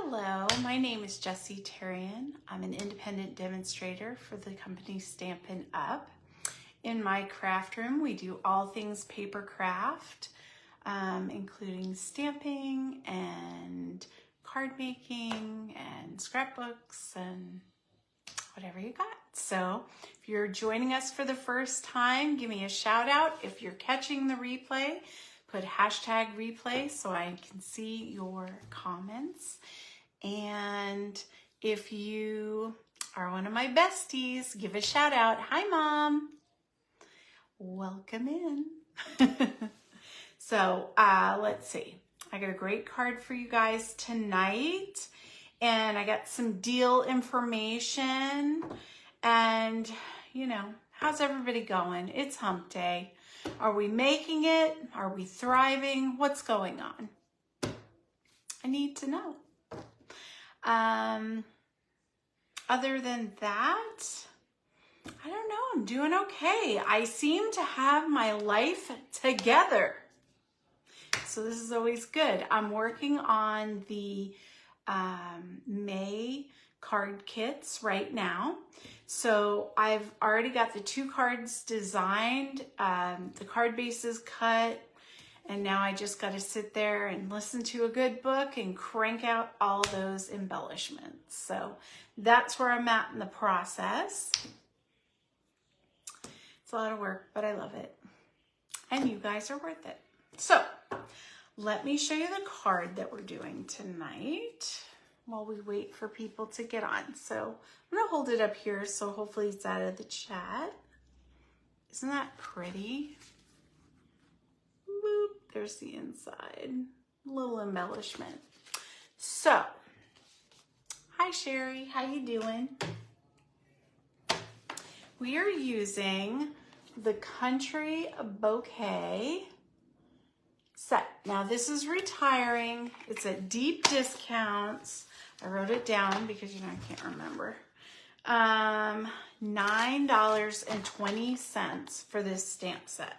Hello, my name is Jessie Terrian. I'm an independent demonstrator for the company Stampin' Up. In my craft room, we do all things paper craft, including stamping and card making and scrapbooks and whatever you got. So if you're joining us for the first time, give me a shout out. If you're catching the replay, put hashtag replay so I can see your comments. And if you are one of my besties, give a shout out. Hi, Mom. Welcome in. So let's see. I got a great card for you guys tonight. And I got some deal information. And, you know, how's everybody going? It's hump day. Are we making it? Are we thriving? What's going on? I need to know. Other than that, I don't know. I'm doing okay. I seem to have my life together. So this is always good. I'm working on the May card kits right now. So I've already got the 2 cards designed, the card bases cut, and now I just got to sit there and listen to a good book and crank out all those embellishments. So that's where I'm at in the process. It's a lot of work, but I love it. And you guys are worth it. So let me show you the card that we're doing tonight while we wait for people to get on. So I'm gonna hold it up here so hopefully it's out of the chat. Isn't that pretty? Boop, there's the inside. A little embellishment. So, hi Sherry, how you doing? We are using the Country Bouquet set. Now this is retiring. It's at deep discounts. I wrote it down because, you know, I can't remember. $9.20 for this stamp set.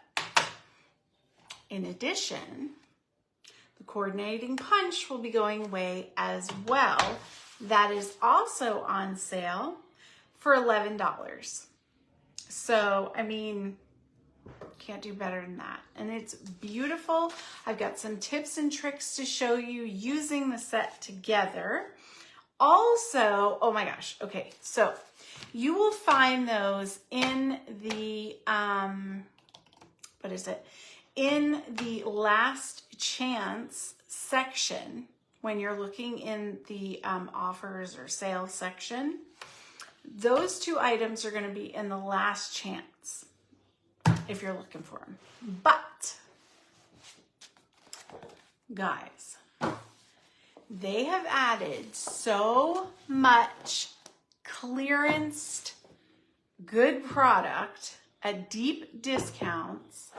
In addition, the coordinating punch will be going away as well. That is also on sale for $11. So, I mean, can't do better than that. And it's beautiful. I've got some tips and tricks to show you using the set together. Also, oh my gosh, okay, so you will find those in the, what is it? In the last chance section, when you're looking in the offers or sales section, those 2 items are going to be in the last chance if you're looking for them. But, guys, they have added so much clearanced good product at deep discounts.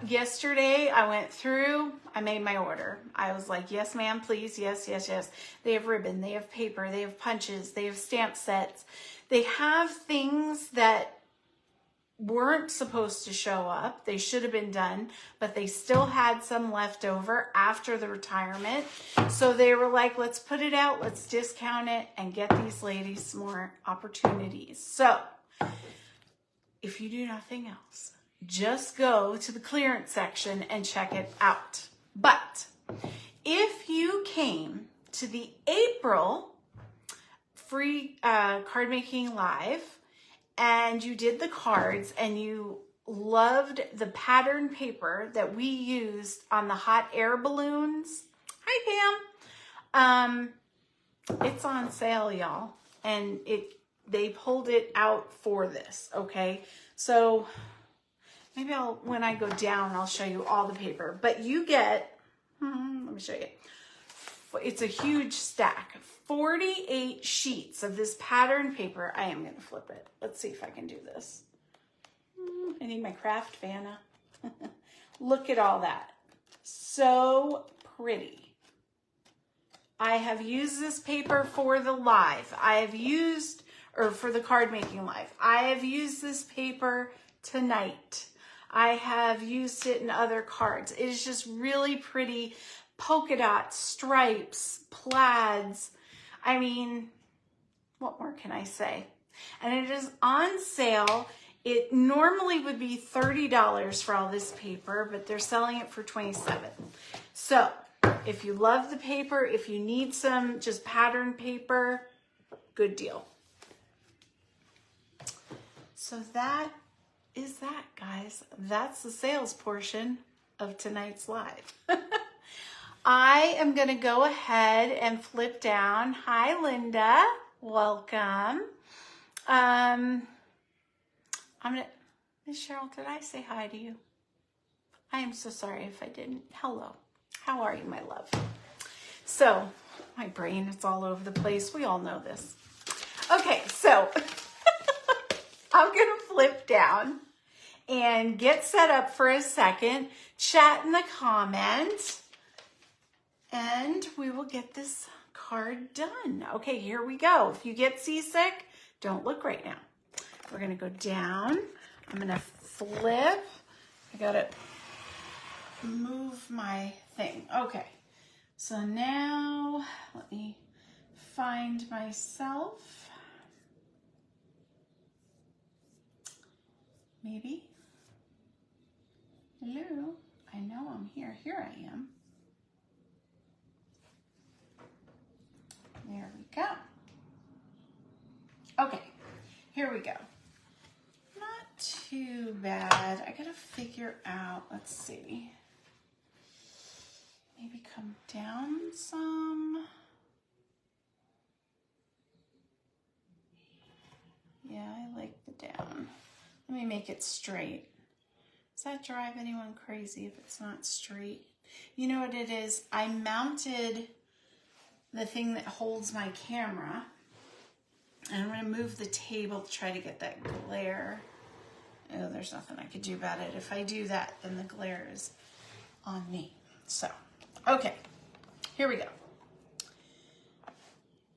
Yesterday I went through, I made my order. I was like, yes, ma'am, please. Yes, yes, yes. They have ribbon, they have paper, they have punches, they have stamp sets. They have things that weren't supposed to show up. They should have been done, but they still had some left over after the retirement. So they were like, let's put it out, let's discount it and get these ladies some more opportunities. So if you do nothing else, just go to the clearance section and check it out. But if you came to the April free card making live and you did the cards and you loved the pattern paper that we used on the hot air balloons, hi Pam, it's on sale, y'all, and they pulled it out for this. Okay, so maybe when I go down, I'll show you all the paper. But you get, let me show you. It's a huge stack. 48 sheets of this pattern paper. I am going to flip it. Let's see if I can do this. I need my craft Vanna. Look at all that. So pretty. I have used this paper for the live. For the card making live. I have used this paper tonight. I have used it in other cards. It is just really pretty polka dots, stripes, plaids. I mean, what more can I say? And it is on sale. It normally would be $30 for all this paper, but they're selling it for $27. So if you love the paper, if you need some just pattern paper, good deal. So that is that, guys. That's the sales portion of tonight's live. I am going to go ahead and flip down. Hi, Linda. Welcome. Miss Cheryl, did I say hi to you? I am so sorry if I didn't. Hello. How are you, my love? So, my brain is all over the place. We all know this. Okay, so I'm going to flip down and get set up for a second. Chat in the comments. And we will get this card done. Okay, here we go. If you get seasick, don't look right now. We're going to go down. I'm going to flip. I got to move my thing. Okay, so now let me find myself. Maybe. Hello. I know I'm here. Here I am. There we go. Okay, here we go. Not too bad. I gotta figure out, let's see. Maybe come down some. Yeah, I like the down. Let me make it straight. Does that drive anyone crazy if it's not straight? You know what it is? I mounted the thing that holds my camera, and I'm going to move the table to try to get that glare. Oh, there's nothing I could do about it. If I do that, then the glare is on me. So, okay, here we go.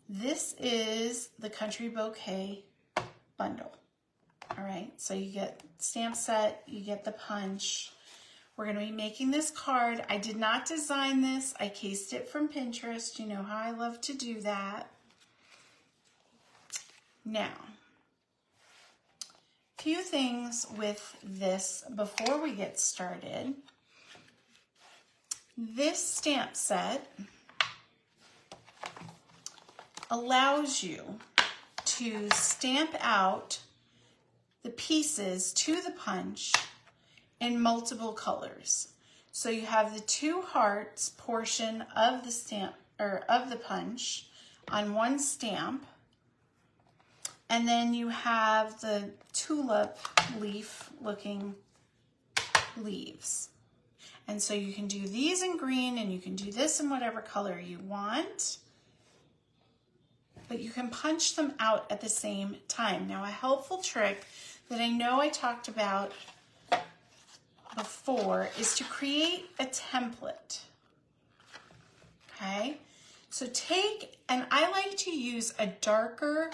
This is the Country Bouquet bundle. All right, so you get stamp set, you get the punch. We're going to be making this card. I did not design this. I cased it from Pinterest. You know how I love to do that. Now, a few things with this before we get started. This stamp set allows you to stamp out the pieces to the punch in multiple colors. So you have the 2 hearts portion of the stamp or of the punch on one stamp, and then you have the tulip leaf looking leaves. And so you can do these in green, and you can do this in whatever color you want, but you can punch them out at the same time. Now, a helpful trick that I know I talked about before is to create a template. Okay, so take, and I like to use a darker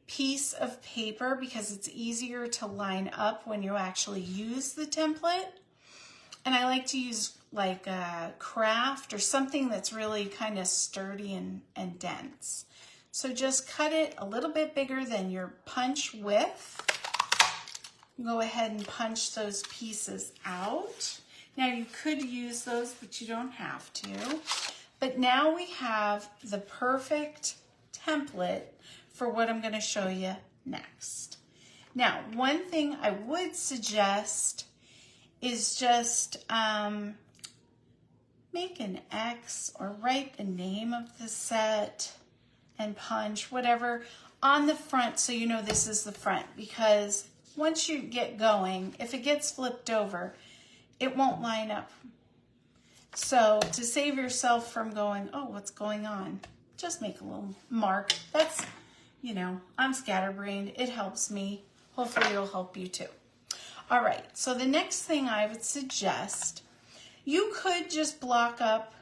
piece of paper because it's easier to line up when you actually use the template. And I like to use like a craft or something that's really kind of sturdy and dense. So just cut it a little bit bigger than your punch width. Go ahead and punch those pieces out. Now you could use those, but you don't have to. But now we have the perfect template for what I'm going to show you next. Now, one thing I would suggest is just make an X or write the name of the set and punch, whatever, on the front so you know this is the front, because once you get going, if it gets flipped over, it won't line up. So to save yourself from going, oh, what's going on? Just make a little mark. That's, you know, I'm scatterbrained. It helps me. Hopefully it'll help you too. All right, so the next thing I would suggest, you could just block up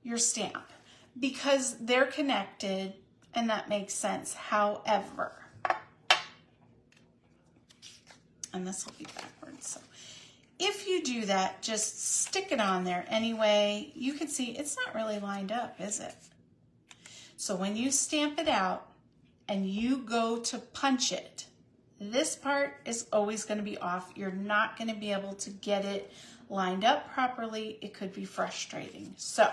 your stamp because they're connected and that makes sense. However, and this will be backwards. So if you do that, just stick it on there anyway. You can see it's not really lined up, is it? So when you stamp it out and you go to punch it, this part is always going to be off. You're not going to be able to get it lined up properly. It could be frustrating. So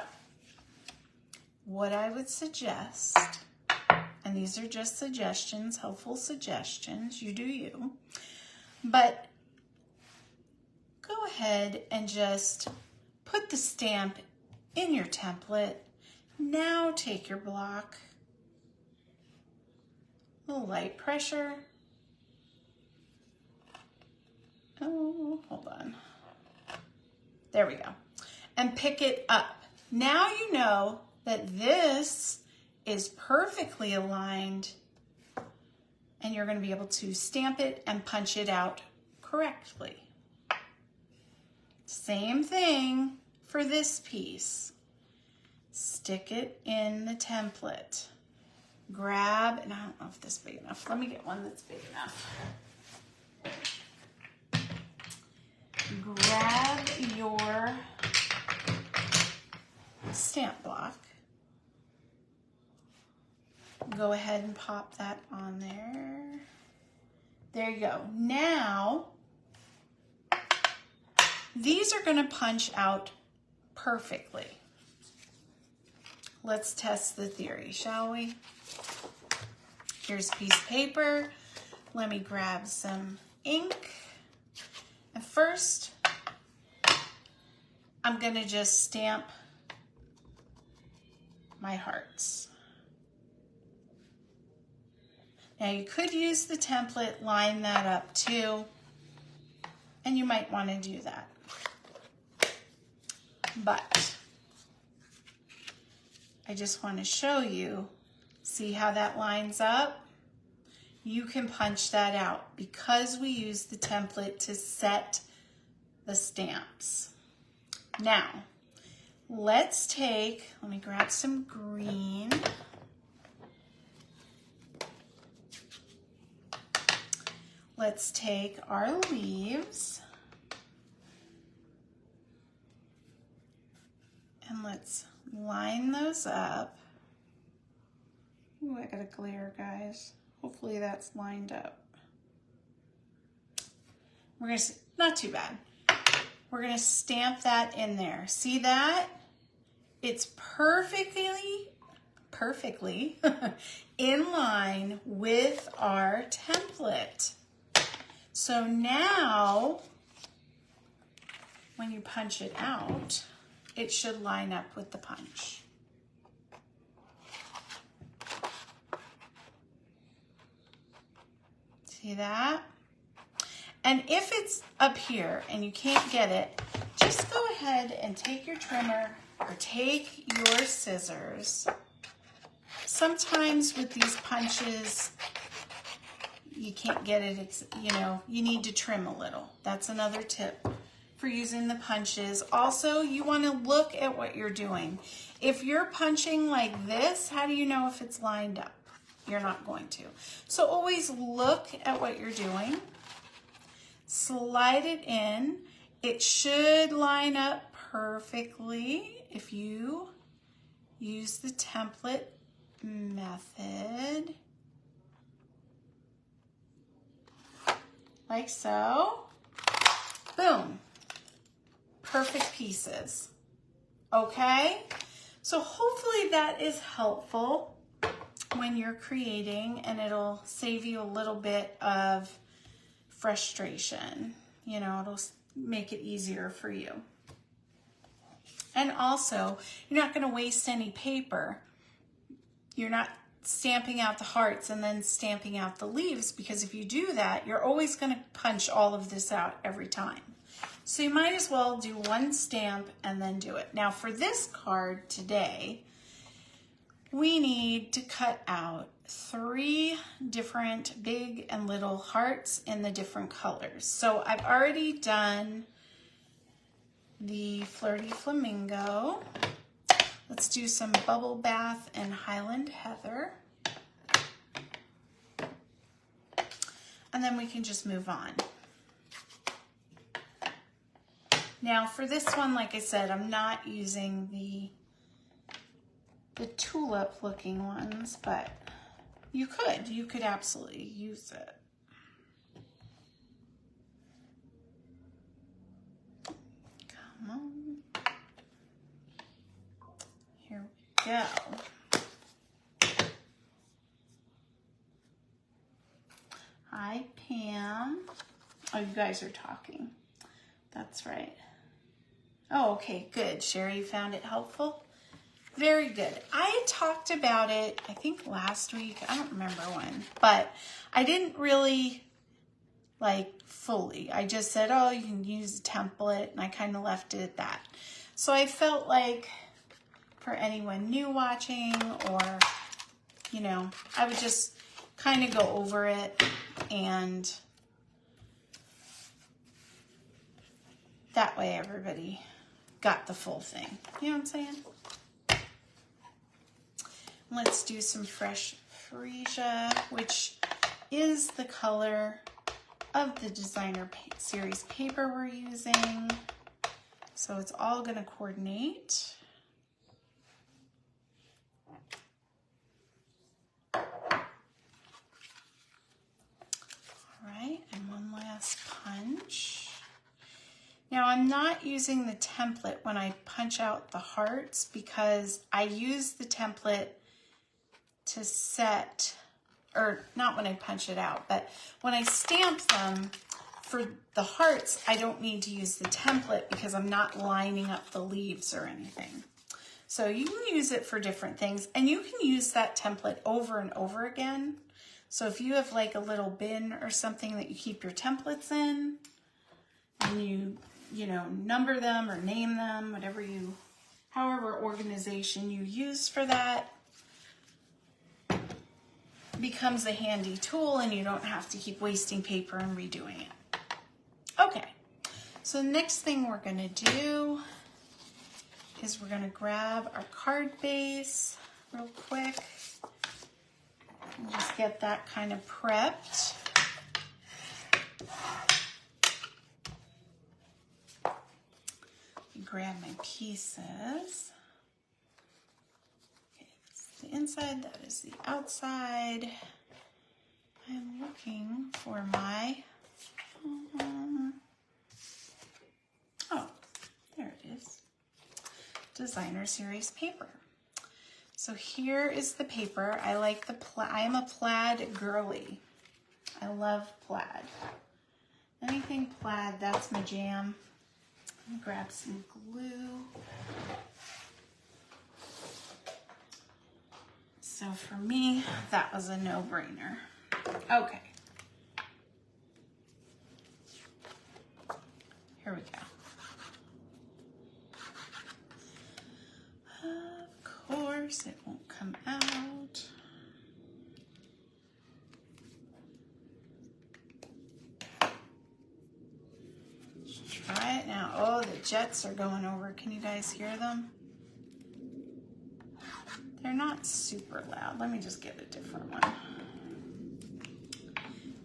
what I would suggest, and these are just suggestions, helpful suggestions, you do you, but go ahead and just put the stamp in your template. Now take your block, a little light pressure. Oh, hold on. There we go. And pick it up. Now you know that this is perfectly aligned and you're going to be able to stamp it and punch it out correctly. Same thing for this piece. Stick it in the template. Grab, and I don't know if this is big enough. Let me get one that's big enough. Grab your stamp block. Go ahead and pop that on there. There you go. Now, these are going to punch out perfectly. Let's test the theory, shall we? Here's a piece of paper. Let me grab some ink. And first, I'm going to just stamp my hearts. Now you could use the template, line that up too, and you might want to do that. But I just want to show you, see how that lines up? You can punch that out because we use the template to set the stamps. Now, let's take, let me grab some green. Let's take our leaves and let's line those up. Ooh, I got a glare, guys. Hopefully that's lined up. We're gonna, not too bad. We're gonna stamp that in there. See that? It's perfectly in line with our template. So now, when you punch it out, it should line up with the punch. See that? And if it's up here and you can't get it, just go ahead and take your trimmer or take your scissors. Sometimes with these punches, you can't get it, you know, you need to trim a little. That's another tip for using the punches. Also, you want to look at what you're doing. If you're punching like this, how do you know if it's lined up? You're not going to. So always look at what you're doing. Slide it in. It should line up perfectly if you use the template method. Like so. Boom. Perfect pieces. Okay? So hopefully that is helpful when you're creating, and it'll save you a little bit of frustration. You know, it'll make it easier for you. And also, you're not going to waste any paper. You're not stamping out the hearts and then stamping out the leaves, because if you do that, you're always going to punch all of this out every time. So you might as well do one stamp and then do it. Now for this card today, we need to cut out 3 different big and little hearts in the different colors. So I've already done the Flirty Flamingo. Let's do some Bubble Bath and Highland Heather. And then we can just move on. Now for this one, like I said, I'm not using the tulip looking ones, but you could absolutely use it. Come on. Here we go. Hi, Pam. Oh, you guys are talking. That's right. Oh, okay, good. Sherry, you found it helpful? Very good. I talked about it, I think last week. I don't remember when, but I didn't really like fully. I just said, oh, you can use a template, and I kind of left it at that. So I felt like for anyone new watching, or, you know, I would just kind of go over it, and that way everybody got the full thing. You know what I'm saying? Let's do some fresh freesia, which is the color of the designer series paper we're using. So it's all going to coordinate. All right, and one last punch. Now I'm not using the template when I punch out the hearts, because I use the template to set, or not when I punch it out, but when I stamp them for the hearts, I don't need to use the template because I'm not lining up the leaves or anything. So you can use it for different things, and you can use that template over and over again. So if you have like a little bin or something that you keep your templates in, and you know, number them or name them, whatever however organization you use for that, becomes a handy tool, and you don't have to keep wasting paper and redoing it. Okay, so the next thing we're going to do is we're going to grab our card base real quick and just get that kind of prepped. Grab my pieces. Okay, that's the inside, that is the outside. I'm looking for my, oh, there it is, designer series paper. So here is the paper. I like the I am a plaid girly. I love plaid. Anything plaid, that's my jam. Let me grab some glue. So for me, that was a no-brainer. Okay. Here we go. Of course, it won't come out. Let's try it now. Oh, the jets are going over. Can you guys hear them? They're not super loud. Let me just get a different one.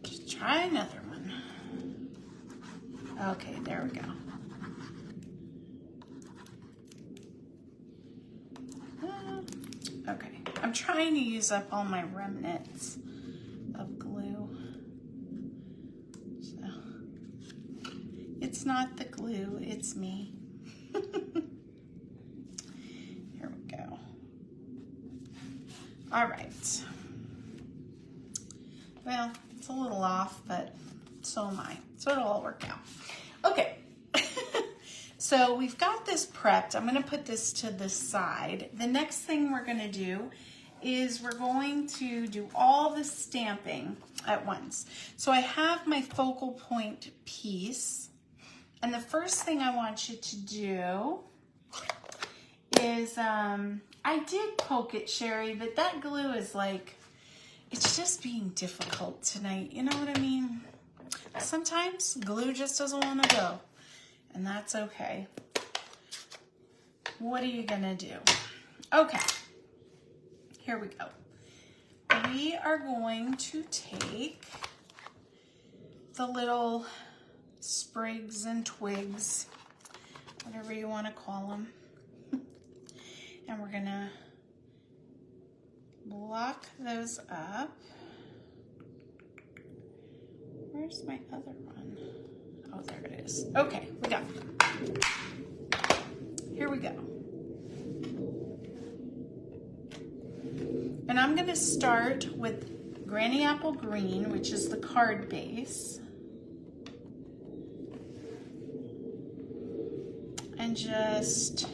Just try another one. Okay, there we go. Okay, I'm trying to use up all my remnants of glue. So, it's not the glue, it's me. Here we go. All right. Well, it's a little off, but so am I. So it'll all work out. Okay. So we've got this prepped. I'm going to put this to the side. The next thing we're going to do is we're going to do all the stamping at once. So I have my focal point piece. And the first thing I want you to do is, I did poke it, Sherry, but that glue is like, it's just being difficult tonight. You know what I mean? Sometimes glue just doesn't want to go, and that's okay. What are you gonna do? Okay, here we go. We are going to take the little sprigs and twigs whatever you want to call them. And we're gonna block those up. Where's my other one? Oh, there it is. Okay, we got it. Here we go. And I'm gonna start with Granny Apple Green, which is the card base. And just,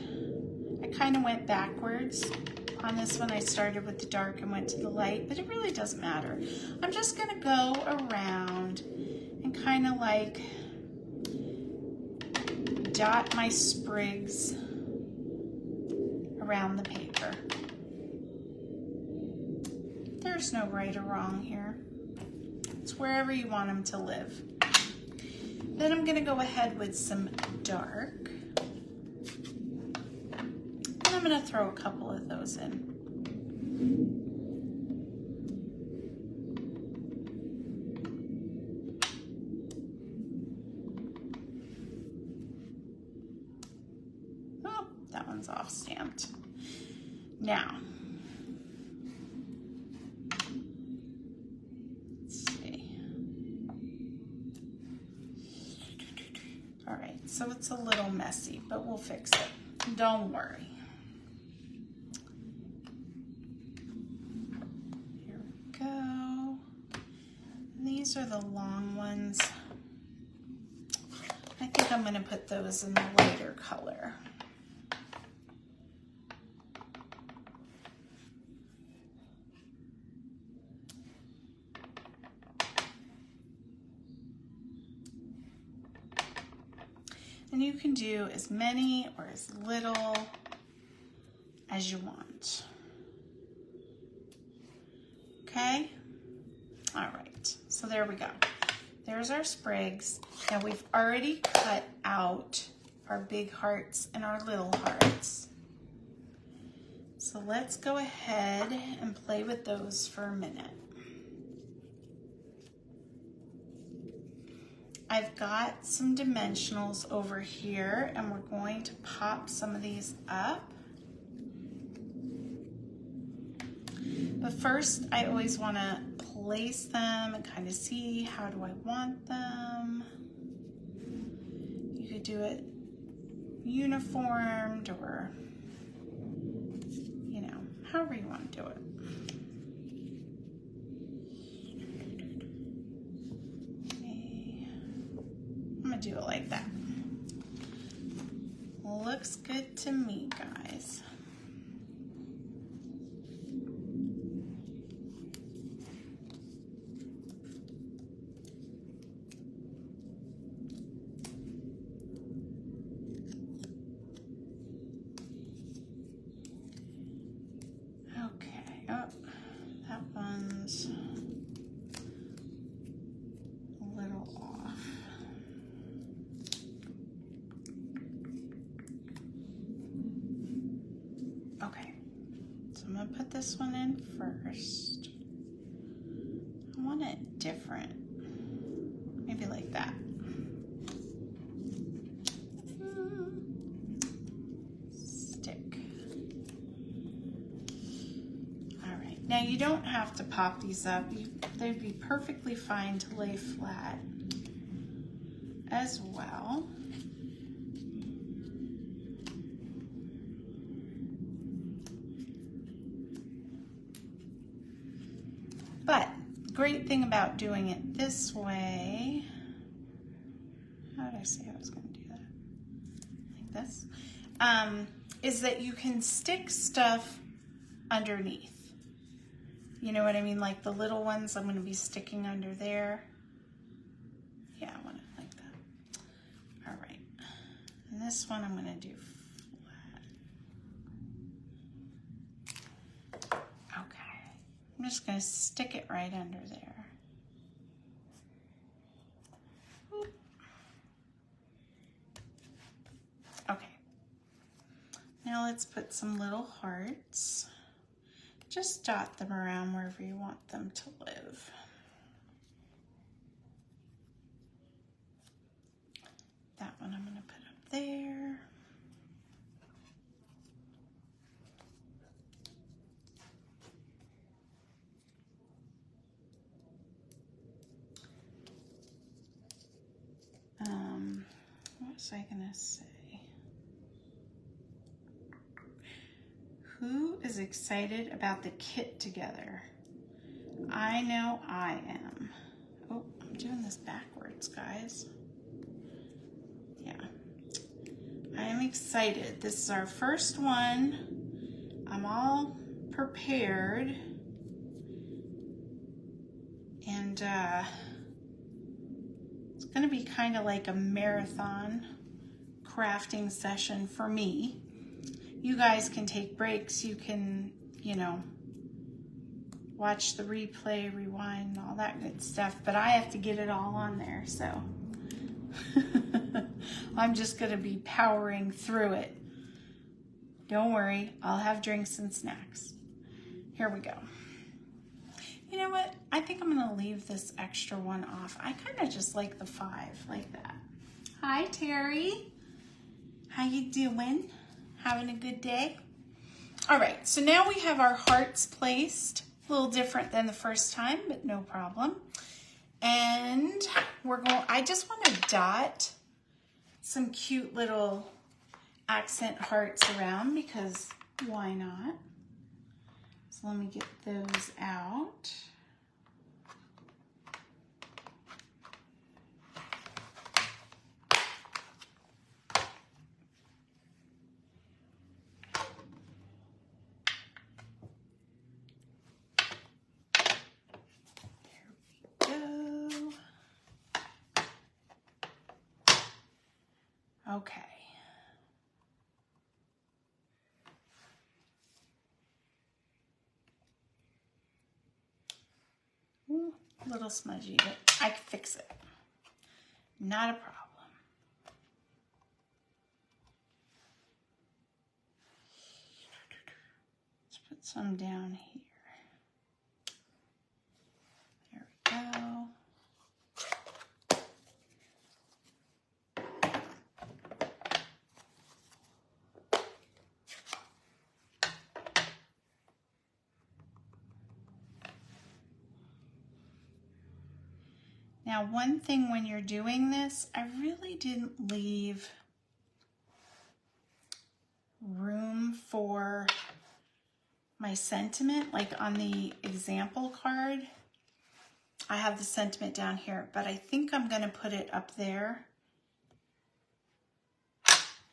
I kind of went backwards. On this one, I started with the dark and went to the light, but it really doesn't matter. I'm just gonna go around and kind of like dot my sprigs around the paper. There's no right or wrong here. It's wherever you want them to live. Then I'm gonna go ahead with some dark. And I'm gonna throw a couple of those in. Oh, that one's off stamped. Now, let's see. All right, so it's a little messy, but we'll fix it. Don't worry. Here we go. These are the long ones. I think I'm going to put those in the lighter color. And you can do as many or as little as you want. Okay? All right, so there we go. There's our sprigs. Now we've already cut out our big hearts and our little hearts. So let's go ahead and play with those for a minute. I've got some dimensionals over here, and we're going to pop some of these up. But first, I always want to place them and kind of see how do I want them. You could do it uniformed or, you know, however you want to do it. I'm gonna do it like that. Looks good to me, guys. Okay, oh, that one's a little off. Okay, so I'm gonna put this one in first. I want it different, maybe like that. Stick. All right, now you don't have to pop these up. They'd be perfectly fine to lay flat as well. But great thing about doing it this way, how did I say I was going to do that? Like this, is that you can stick stuff underneath. You know what I mean? Like the little ones I'm going to be sticking under there. Yeah, I want it like that. All right. And this one I'm going to do flat. Okay. I'm just going to stick it right under there. Oop. Okay. Now let's put some little hearts. Just dot them around wherever you want them to live. That one I'm going to put up there. was I gonna say? Who is excited about the kit together? I know I am. Oh, I'm doing this backwards, guys. Yeah. I am excited. This is our first one. I'm all prepared. And it's gonna be kind of like a marathon crafting session for me. You guys can take breaks. You can, you know, watch the replay, rewind, all that good stuff. But I have to get it all on there, so I'm just going to be powering through it. Don't worry, I'll have drinks and snacks. Here we go. You know what? I think I'm going to leave this extra one off. I kind of just like the 5, like that. Hi, Terry. How you doing? Having a good day? All right, so now we have our hearts placed. A little different than the first time, but no problem. And I just want to dot some cute little accent hearts around because why not? So let me get those out. Okay. Ooh, a little smudgy, but I can fix it. Not a problem. Let's put some down here. There we go. Now, one thing when you're doing this, I really didn't leave room for my sentiment, like on the example card. I have the sentiment down here, but I think I'm going to put it up there.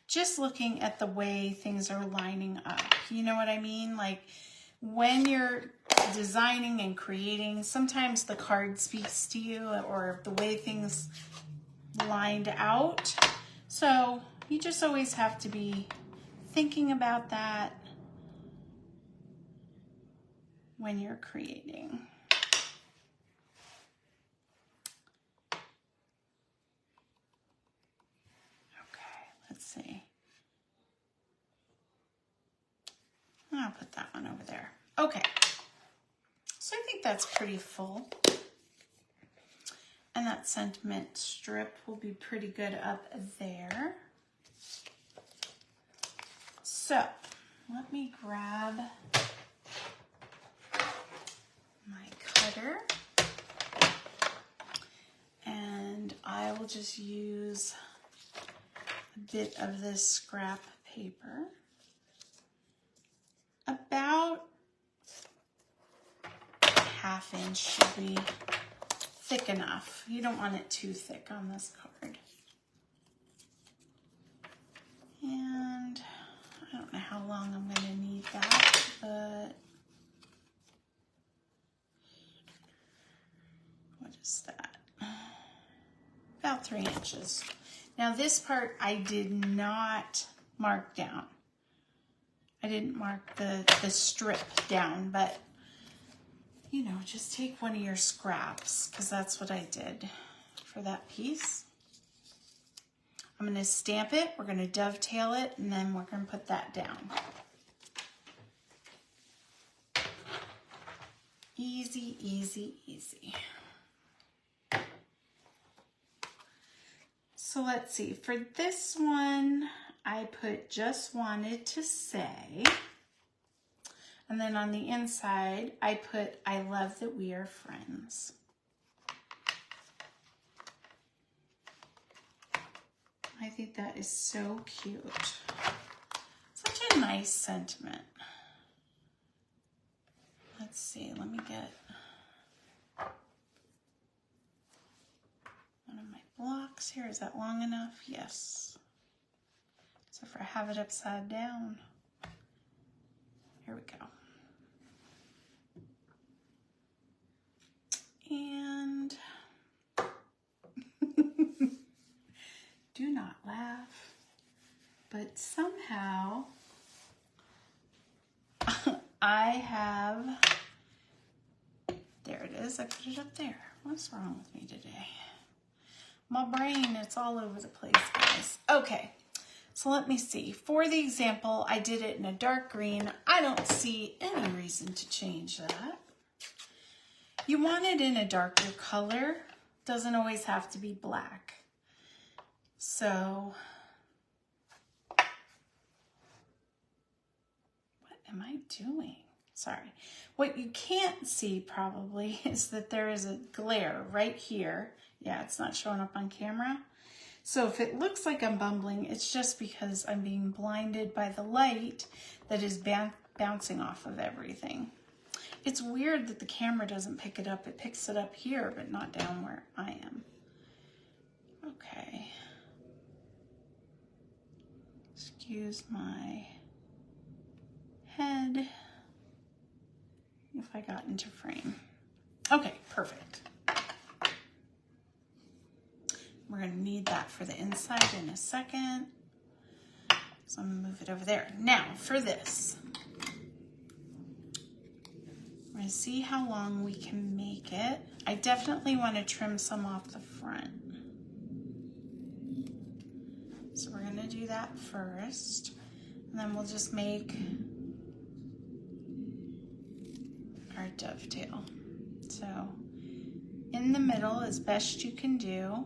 Just looking at the way things are lining up. You know what I mean? Like when you're designing and creating, sometimes the card speaks to you or the way things lined out. So you just always have to be thinking about that when you're creating. Okay, let's see. I'll put that one over there. Okay. So I think that's pretty full. And that sentiment strip will be pretty good up there. So let me grab my cutter and I will just use a bit of this scrap paper. About ½ inch should be thick enough. You don't want it too thick on this card. And I don't know how long I'm going to need that, but what is that? About 3 inches. Now this part I did not mark down. I didn't mark the strip down, but you know, just take one of your scraps because that's what I did for that piece. I'm going to stamp it, we're going to dovetail it, and then we're going to put that down. Easy, easy, easy. So let's see, for this one, I put just wanted to say, and then on the inside, I put I love that we are friends. I think that is so cute. Such a nice sentiment. Let's see, let me get one of my blocks here. Is that long enough? Yes. So if I have it upside down, here we go. And do not laugh, but somehow I have, there it is, I put it up there. What's wrong with me today? My brain, it's all over the place, guys. Okay, so let me see. For the example, I did it in a dark green. I don't see any reason to change that. You want it in a darker color. Doesn't always have to be black. So, what am I doing? Sorry. What you can't see probably is that there is a glare right here. Yeah, it's not showing up on camera. So if it looks like I'm bumbling, it's just because I'm being blinded by the light that is bouncing off of everything. It's weird that the camera doesn't pick it up. It picks it up here, but not down where I am. Okay. Excuse my head if I got into frame. Okay, perfect. We're going to need that for the inside in a second. So I'm going to move it over there. Now for this, we're going to see how long we can make it. I definitely want to trim some off the front. So we're going to do that first. And then we'll just make our dovetail. So in the middle, as best you can do,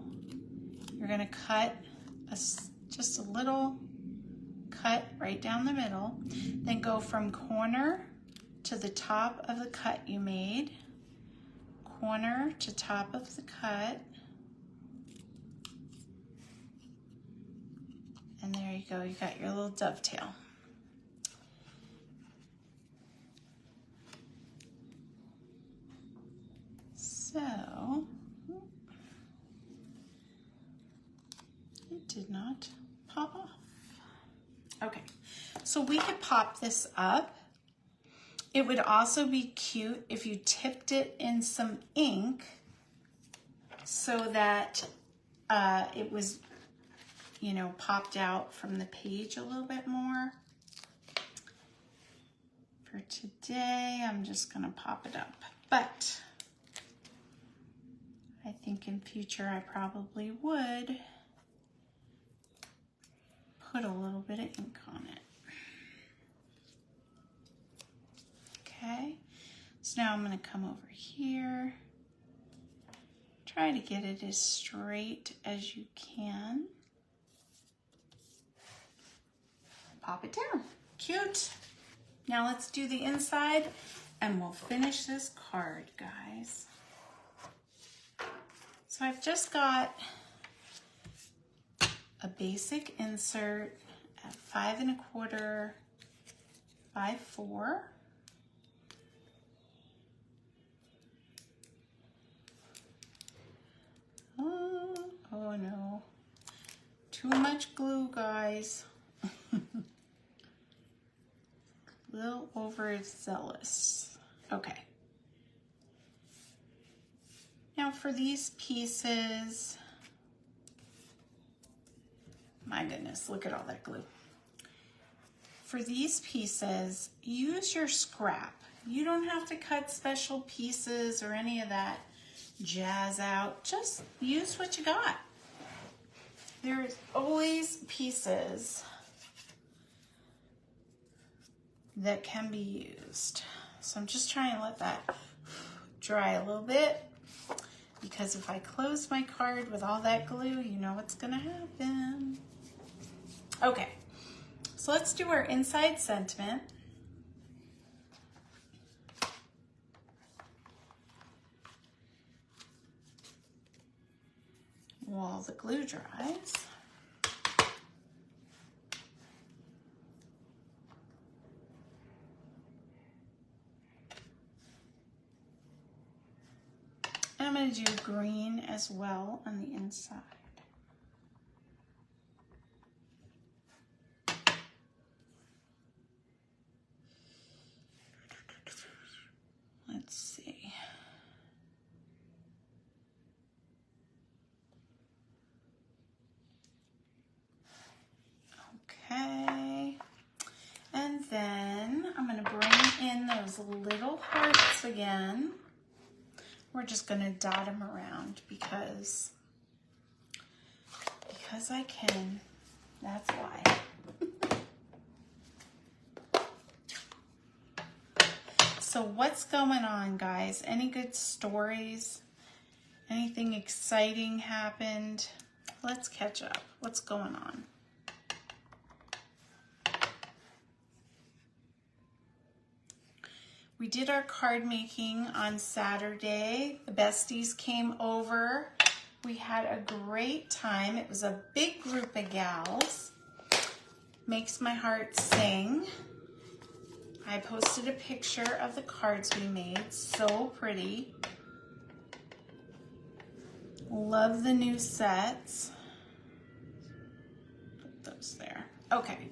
you're going to cut just a little cut right down the middle, then go from corner to the top of the cut you made, corner to top of the cut, and there you go, you got your little dovetail. So, it did not pop off. Okay, so we could pop this up. It would also be cute if you tipped it in some ink so that it was, you know, popped out from the page a little bit more. For today, I'm just gonna pop it up, but I think in future I probably would put a little bit of ink on it. Okay, so now I'm going to come over here, try to get it as straight as you can. Pop it down. Cute. Now let's do the inside and we'll finish this card, guys. So I've just got a basic insert at 5 1/4 by 4. Oh no, too much glue, guys. A little overzealous. Okay. Now for these pieces, my goodness, look at all that glue. For these pieces, use your scrap. You don't have to cut special pieces or any of that jazz out. Just use what you got. There's always pieces that can be used. So I'm just trying to let that dry a little bit, because if I close my card with all that glue, you know what's gonna happen. Okay, so let's do our inside sentiment. While the glue dries. going to do green as well on the inside. Let's see. Okay. And then I'm going to bring in those little hearts again. We're just going to dot them around because I can. That's why. So what's going on, guys? Any good stories? Anything exciting happened? Let's catch up. What's going on? We did our card making on Saturday. The besties came over. We had a great time. It was a big group of gals. Makes my heart sing. I posted a picture of the cards we made. So pretty. Love the new sets. Put those there. Okay.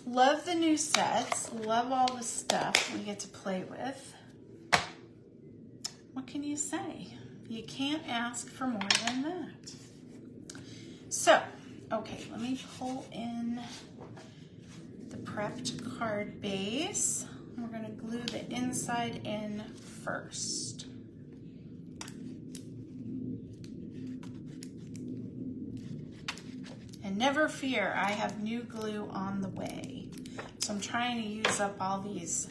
Love the new sets. Love all the stuff we get to play with. What can you say? You can't ask for more than that. So, okay, let me pull in the prepped card base. We're going to glue the inside in first. And never fear, I have new glue on the way. So I'm trying to use up all these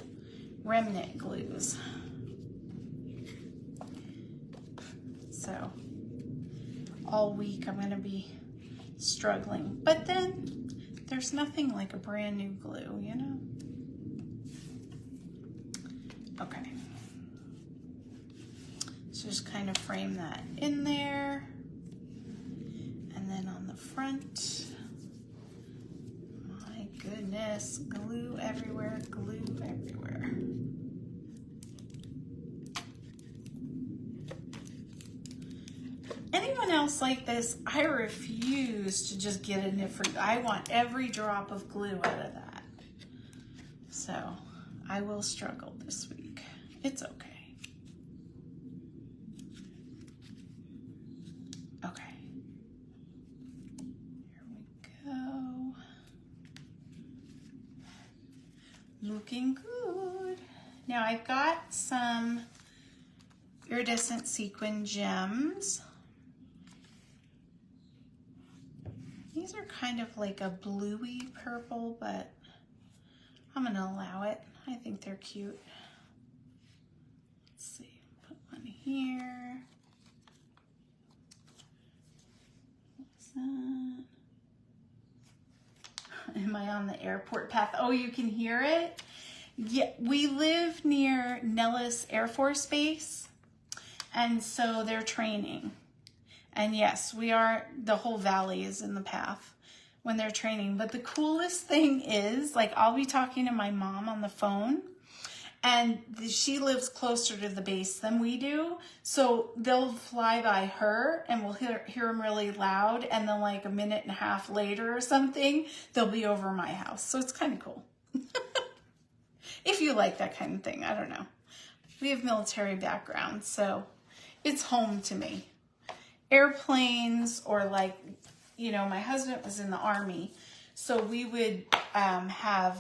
remnant glues. So all week I'm going to be struggling. But then there's nothing like a brand new glue, you know? Okay. So just kind of frame that in there. And then on the front, my goodness, glue everywhere, glue everywhere. Anyone else like this? I refuse to just get a different, I want every drop of glue out of that. So I will struggle this week. It's okay. Okay. Here we go. Looking good. Now I've got some iridescent sequin gems. These are kind of like a bluey purple, but I'm gonna allow it. I think they're cute. Let's see, put one here. What's that? Am I on the airport path? Oh, you can hear it? Yeah, we live near Nellis Air Force Base, and so they're training. And yes, we are, the whole valley is in the path when they're training. But the coolest thing is, like, I'll be talking to my mom on the phone, and she lives closer to the base than we do. So they'll fly by her, and we'll hear them really loud. And then like a minute and a half later or something, they'll be over my house. So it's kind of cool. If you like that kind of thing, I don't know. We have military background, so it's home to me. Airplanes, or like, you know, my husband was in the Army, so we would have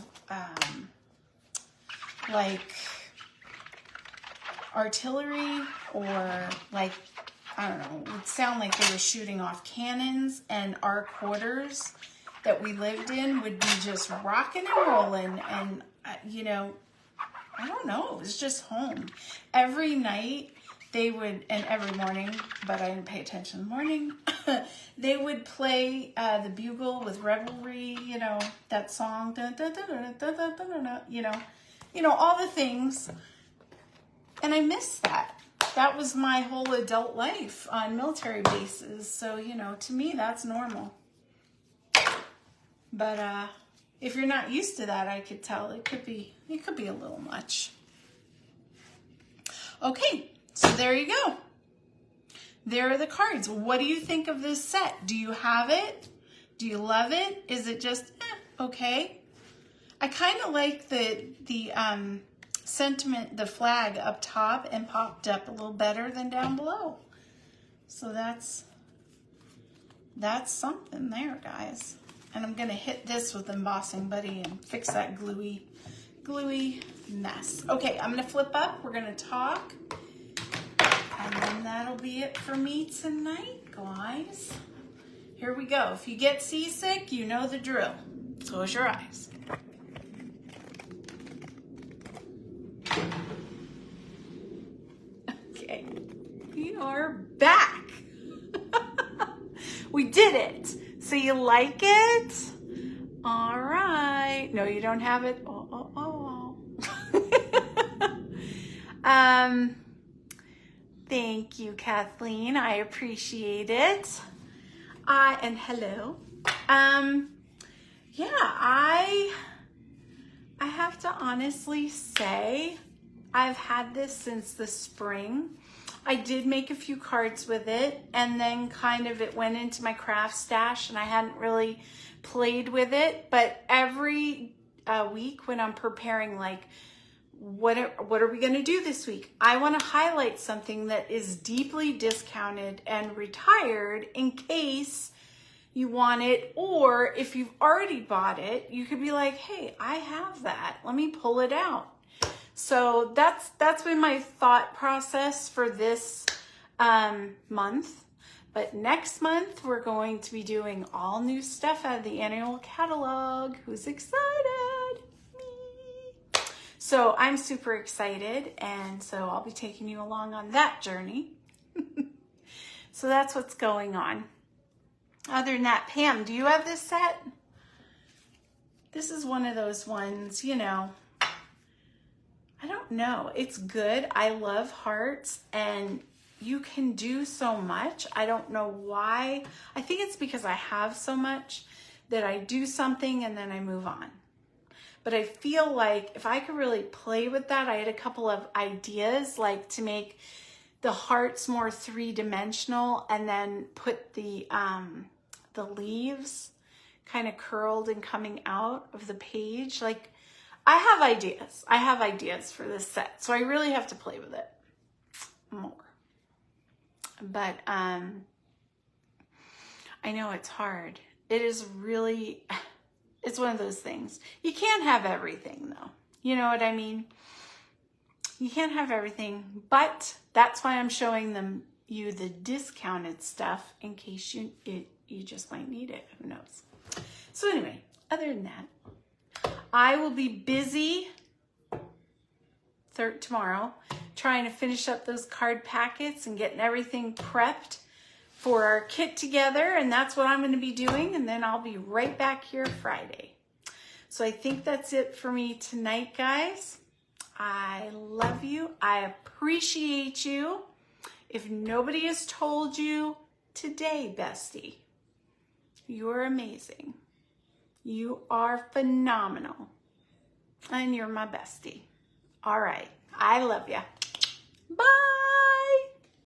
like artillery, or like, I don't know, it would sound like they were shooting off cannons, and our quarters that we lived in would be just rocking and rolling, and you know, I don't know, it was just home. Every night they would, and every morning, but I didn't pay attention in the morning, they would play the bugle with revelry, you know, that song, dun, dun, dun, dun, dun, dun, dun, dun, dun, you know, all the things. And I miss that. That was my whole adult life on military bases. So, you know, to me, that's normal. But if you're not used to that, I could tell it could be a little much. Okay, so there you go. there are the cards. What do you think of this set? Do you have it? Do you love it? Is it just okay? I kind of like the sentiment, the flag up top and popped up a little better than down below. So that's something there, guys. And I'm gonna hit this with Embossing Buddy and fix that gluey mess. Okay, I'm gonna flip up. We're gonna talk. And then that'll be it for me tonight, guys. Here we go. If you get seasick, you know the drill. Close your eyes. Okay, we are back. We did it. So you like it? All right. No, you don't have it. Thank you, Kathleen. I appreciate it. And hello. Yeah, I have to honestly say I've had this since the spring. I did make a few cards with it, and then kind of it went into my craft stash and I hadn't really played with it. But every week when I'm preparing, like, what are we going to do this week? I want to highlight something that is deeply discounted and retired in case you want it, or if you've already bought it, you could be like, hey, I have that. Let me pull it out. So that's been my thought process for this month. But next month, we're going to be doing all new stuff out of the annual catalog. Who's excited? Me. So I'm super excited, and so I'll be taking you along on that journey. So that's what's going on. Other than that, Pam, do you have this set? This is one of those ones, you know, I don't know. It's good. I love hearts, and you can do so much. I don't know why. I think it's because I have so much that I do something and then I move on. But I feel like if I could really play with that, I had a couple of ideas, like to make the hearts more three-dimensional and then put the leaves kind of curled and coming out of the page. Like, I have ideas. I have ideas for this set, so I really have to play with it more. But I know it's hard. It is really, it's one of those things. You can't have everything, though. You know what I mean? You can't have everything, but that's why I'm showing you the discounted stuff in case you just might need it. Who knows? So anyway, other than that, I will be busy tomorrow trying to finish up those card packets and getting everything prepped for our kit together, and that's what I'm going to be doing, and then I'll be right back here Friday. So I think that's it for me tonight, guys. I love you. I appreciate you. If nobody has told you today, bestie, you're amazing. You are phenomenal. And you're my bestie. All right. I love you. Bye.